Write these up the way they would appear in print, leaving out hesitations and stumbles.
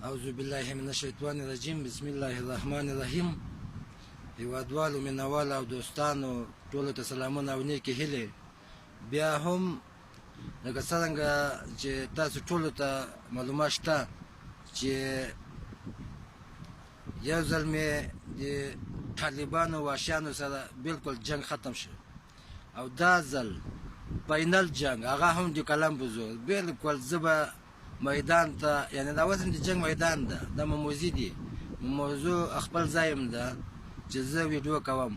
اعوذ بالله من الشیطان الرجیم. بسم الله الرحمن الرحیم. هیوادوالو مینوالو او دوستانو ټولو ته سلامونه او نیکې هیلې. بیا هم لکه څرنګه چې تاسو ټولو ته معلومات شته چې یو ځل مې د طالبانو وحشیانو سره بالکل جنگ ختم شو او دا ځل فاینل جنگ هغه هم د قلم په زور بالکل زه به میدان ته، یعنی دا اوس هم د جنگ میدان ده، دا موضوع دي، موضوع خپل ځایم ده چې زه ویډیو کوم،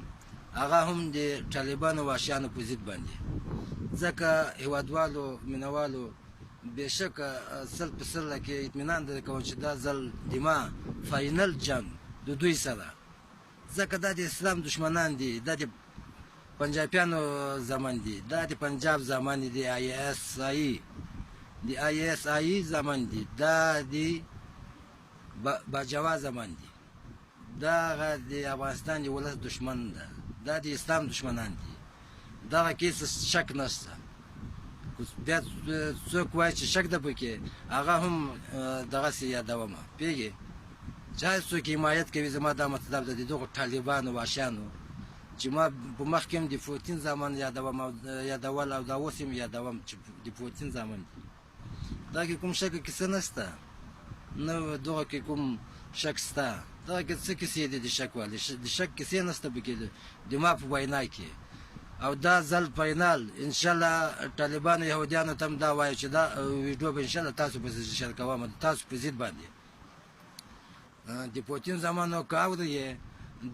هغه هم د طالبانو وحشیانو په ضد باندې. ځکه هیوادوالو مینوالو بېشکه سل په سله کې اطمینان در کوم چې دا ځل د ما فاینل جنگ د دوی سره، ځکه دا د اسلام دشمنان دي، دا د پنجابیانو زمان دي، دا د پنجاب زمان دي، د آی اس آی زمان دي، دا د باجوا زمان دي، دا د افغانستان د ولس دشمن ده، دا د اسلام دشمنان دي، دغه کې څه شک نشته. بیا څوک وایي چې شک ده پکې، هغه هم دغسې یادومه، پوهېږې، چې هر څوک حمایت کوي زما دا مطلب ده د دغو طالبانو وحشیانو چې ما په مخکې هم د پوتین زمان یادول او دا اوس هم یادوم چې د پوتین زمان دي. دا کې کوم شک کیسه نشته، نه دغه کې کوم شک شته، دغه کې څه کیسې دي د شک والي، د شک کیسې نشته پکې د ما په وینا کې. او دا ځل فاینال انشاءالله طالبانو یهودیانو ته هم دا وایو چې دا ویډیو به انشاءالله تاسو پسې شیر کوم، تاسو په ضد باندې د پوتین زمانو که اورئ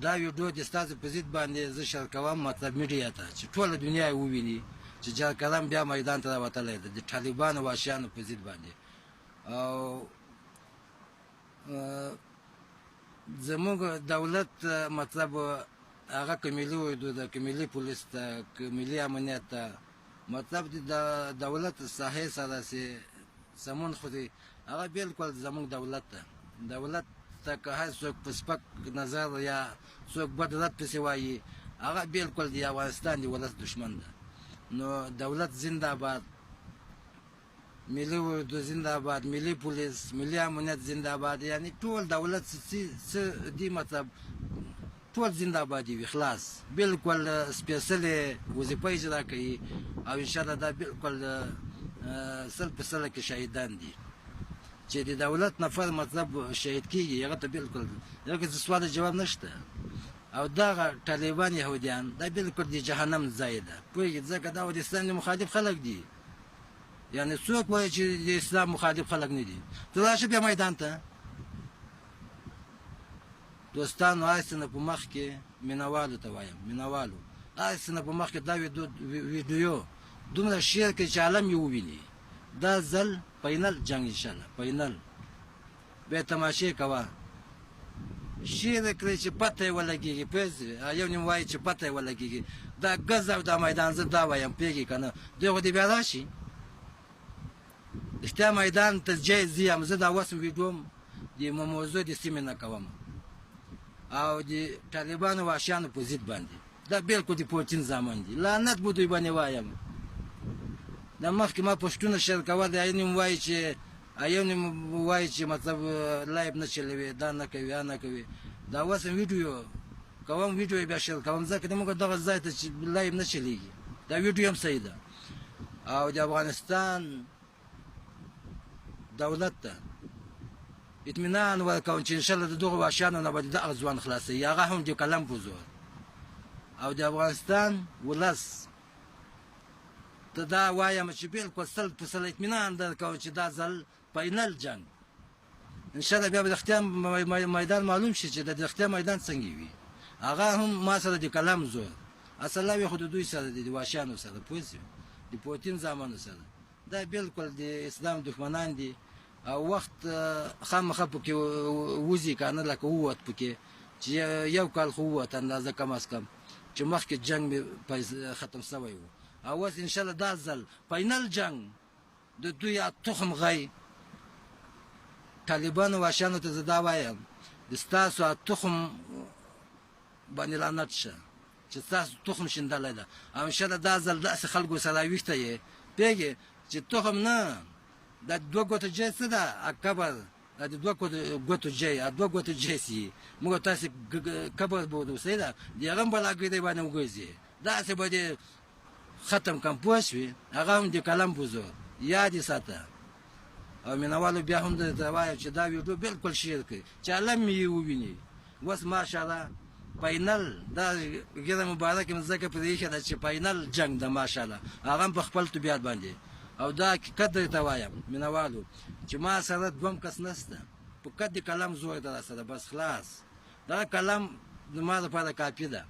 دا ویډیو د ستاسو په ضد باندې زه شیر کوم، مطلب میډیا ته، چې ټوله دنیا یې وویني چې جرقلم بیا میدان ته راوتلی ده د طالبانو وحشیانو په ضد باندې. او زموږ دولت مطلب هغه که ملي اردو ده، که ملي پولیس ده، که ملي امنیت ده، مطلب د دولت ساحې سره چې سمون خوري، هغه بالکل زموږ دولت ده. دولت ته که هر څوک په سپک نظر یا څوک بد رد پسې وایي، هغه بالکل د افغانستان د ولس دشمن ده. نو دولت زنده باد، ملي اردو زنده باد، ملي پولیس، ملي امنیت زنده باد، یعنی ټول دولت څه دي مطلب ټول زنده بادي وي، خلاص بالکل سپېڅلې وظیفه اجرا کوي او انشاءالله دا بالکل سل په سله کې شهیدان دي چې د دولت نفر مطلب شهید کېږي، هغه ته بالکل هغه کې سوال جواب نشته. او دغه طالبان یهودیان دا بالکل د جهنم ځای ده، پوهېږې، ځکه دا د اسلام مخالف خلک دي. یعنی څوک وایي چې د اسلام مخالف خلک نه دي، ته راشه بیا میدان ته. دوستانو هسې نه په مخ کې مینوالو ته وایم، مینوالو هسې نه په مخ کې دا ویډیو دومره شیر کړئ چې عالم یې وویني. دا ځل فاینل جنګ انشاءالله فاینل بیا تماشې کوه، شیر یې کړئ چې پته یې ولګېږي، پوهېږې، یو نیم وایي چې پته یې ولګېږي، دا ګز او دا میدان زه دا وایم، پوهېږې که نه، دوی خو دې بیا راشي رښتیا میدان ته جای زه یم، زه دا اوس ویډیو د موضوع د سیمې نه کوم او د طالبانو وحشیانو په ضد باندې، دا بالکل د پوتین زمان دي، لعنت به دوی باندې وایم. دا مخکې ما پوسټونه شیر کول، یو نیم وایي چې مطلب لایب نه چلوي، دا نه کوي، دا نه کوي، دا اوس هم ویډیو کوم، ویډیو بیا شیر کوم، ځکه د موږ دغه ځای ته چې لایب نه چلیږي، دا ویډیو هم صحیح ده. او د افغانستان دولت ته اطمینان ورکوم چې انشاءالله د دغو وحشیانو نه به دغه ځوان خلاصوي، هغه هم د قلم په زور. او د افغانستان ولس ته دا وایم چې بالکل سل په سل اطمینان درکوم چې دا ځل فاینل جنګ انشاءالله بیا به د اختیار میدان معلوم شي چې د اختیار میدان څنګه وي، هغه هم ما سره د قلم زور، اصلا وي خو د دوی سره د وحشیانو سره، پوه شوې، د پوتین زامنو سره، دا بالکل د اسلام دښمنان دي. او وخت خامخا پکې وځي که نه، لکه ووت پکې چې یو کال خو ووت اندازه کم از کم چې مخکې جنګ مې ختم شوی و. او اوس انشاءالله دا ځل فاینل جنګ د دوی تخم غی طالبانو وحشیانو ته زه دا وایم د ستاسو تخم باندې لعنت شه چې ستاسو تخم شیندلی ده. او انشاءالله دا ځل داسې خلکو سره ویښته یې پوهېږې چې تخم نه دا دوه ګوته جای څه ده، قبر د دوه ګوتو جای دوه ګوتو جای سي موږ تاسو کبر بودو سیدا دی هغه بل هغه دی باندې وګورئ دا څه به ختم کم پوه شوې هغه هم د کلم بوزو یاد ساته او مینوالو بیا هم د وایي چې دا ویډیو بالکل شیر کړي چې علم یې وویني اوس ماشاءالله فاینل دا ګیره مبارک مزکه په دې کې دا چې فاینل جنگ د ماشاءالله هغه په خپل طبيعت باندې او دا کده ته وایم مینوالو چې ما سره دوم کس نسته په کده کلام زوړ در سره بس خلاص دا کلام زما لپاره کافي ده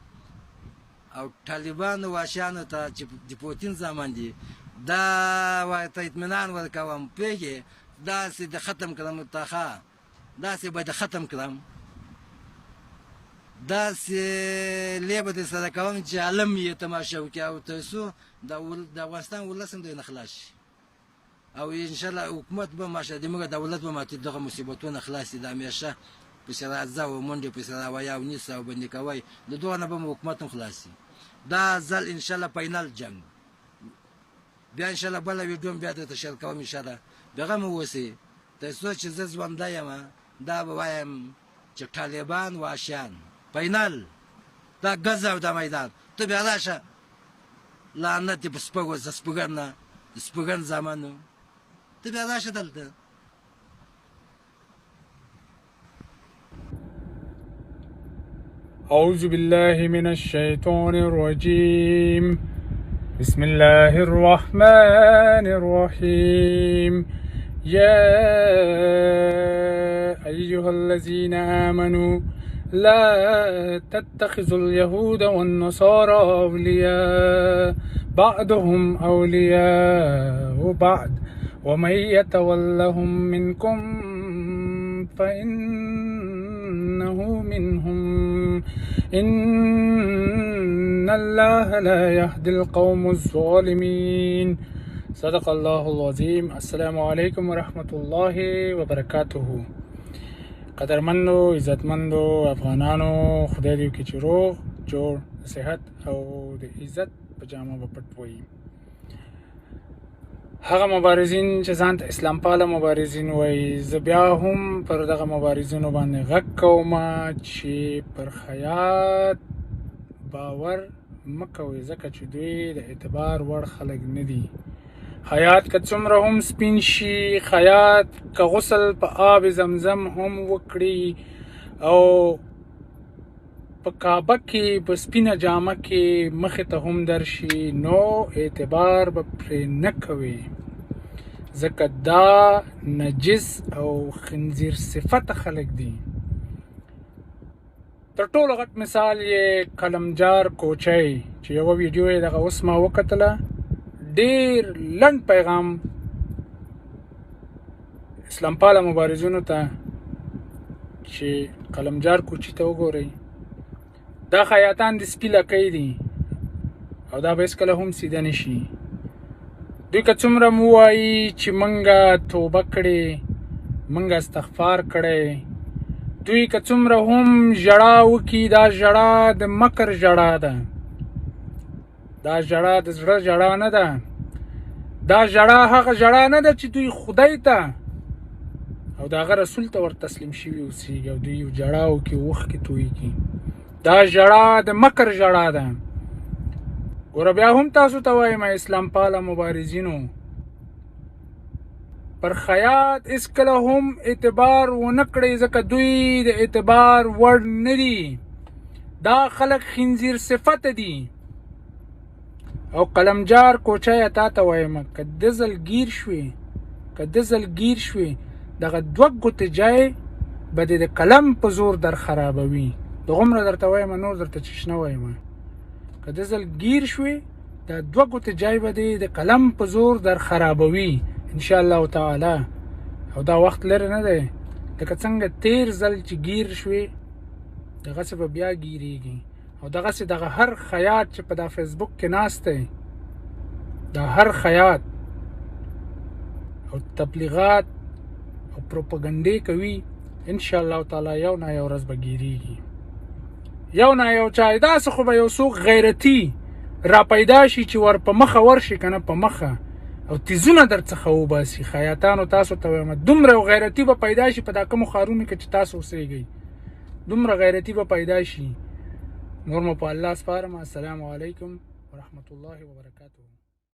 او طالبان واشانو ته چې د پوتین زمان دي دا ورته اطمینان ورکوم پیږي دا سي د ختم کړم تاخه دا سي به د ختم کړم دا سي لیبه د سره کوم چې علم یې تماشا وکي او تاسو د افغانستان ولسم د نخلاص او ان شاء الله حکومت به ماشه دمغه دولت به ماته دغه مصیبتونه خلاص دي همیشه په سره ځاو مونږ په سره وایو نیسه او باندې کوي د دوه نه به حکومت خلاصي دا ځل ان شاء الله فاینل جنگ بیا ان شاء الله بل ویډیو بیا ته شیر کوم ان شاء الله دغه مو وسی تاسو چې زه ځواندا یم دا به وایم چې طالبان واشان فاینل دا غزا د میدان ته بیا راشه لعنت په سپګو زسپګرنا سپګن زمانو ته بیا راشه دلته أعوذ بالله من الشيطان الرجيم بسم الله الرحمن الرحيم يا أيها الذين آمنوا لا تتخذوا اليهود والنصارى أولياء بعضهم أولياء بعض ومن يتولهم منكم فإنه منهم إن الله لا يهدي القوم الظالمين صدق الله العظيم. السلام عليكم ورحمة الله وبركاته. قدرمندو عزتمندو افغانانو خدای دې وکړي چې روغ جوړ صحت او د عزت په جامه به پټ وي. هغه مبارزین چې ځان ته اسلام پاله مبارزین وایي زه بیا هم پر دغه مبارزینو باندې غږ کوم چې پر خیاط باور مه کوئ ځکه چې دوی د اعتبار وړ خلک نه دي. خیاط که څومره هم سپین شي، خیاط که غسل په آب زمزم هم وکړي او په کعبه کې په سپینه جامه کې مخې ته هم درشي نو اعتبار به پرې نه کوي ځکه دا نجس او خنزیر صفت خلک دي. تر ټولو غټ مثال یې قلمجار کوچی چې یوه ویډیو یې دغه اوس ما وکتله، ډېر لنډ پیغام اسلام پاله مبارزینو ته چې قلمجار کوچي ته وګورئ، دا خیاطان د سپي لکۍ دي او دا به هېڅکله هم سیده نه شي. دوی که څومره مو وایي چې موږ توبه کړې، موږ استغفار کړی، دوی که څومره هم ژړا وکړي، دا ژړا د مکر ژړا ده، دا ژړا د زړه ژړا نه ده، دا ژړا هغه ژړا نه ده چې دوی خدای ته او د هغه رسول ته ور تسلیم شوي اوسېږي او دوی ژړا وکړي اوښکې تویږي، دا ژړا د مکر ژړا ده. ګوره بیا هم تاسو ته وایم اسلام پاله مبارزینو پر خیاط هېڅکله هم اعتبار ونه کړئ ځکه دوی د اعتبار وړ نه دي، دا خلک خنزیر صفته دي. او قلمجار کوچی تا ته وایم که ده ځل ګیر شوې، که ده ځل ګیر شوې دغه دوه ګوتې جای به دې د قلم په زور در خرابوي. دغومره درته وایم، نور درته چې شنه وایم. که ده ځل ګیر شوې دا دوه ګوتې جای به دې د قلم په زور در خرابوي انشاءالله تعالی. او دا وخت لرې نه دی، لکه څنګه تیر ځل چې ګیر شوې دغسې به بیا ګیرېږي. او دغسې دغه هر خیاط چې په دا فیسبوک کې ناست دی، دا هر خیاط او تبلیغات او پروپاګنډې کوي انشاءالله تعالی یو نه یو ورځ به ګیرېږي. یو نه یو چای داسې خو به یو څوک غیرتي را پیدا شي چې ور په مخه ورشي که نه په مخه او تیزونه در څخه وباسي. خیاطانو تاسو ته وایم دومره غیرتي به پیدا شي په دا کومو ښارونو کې چې تاسو اوسېږئ، دومره غیرتي به پیدا شي. نور مو په الله سپارم. السلام علیکم ورحمة الله وبرکاته.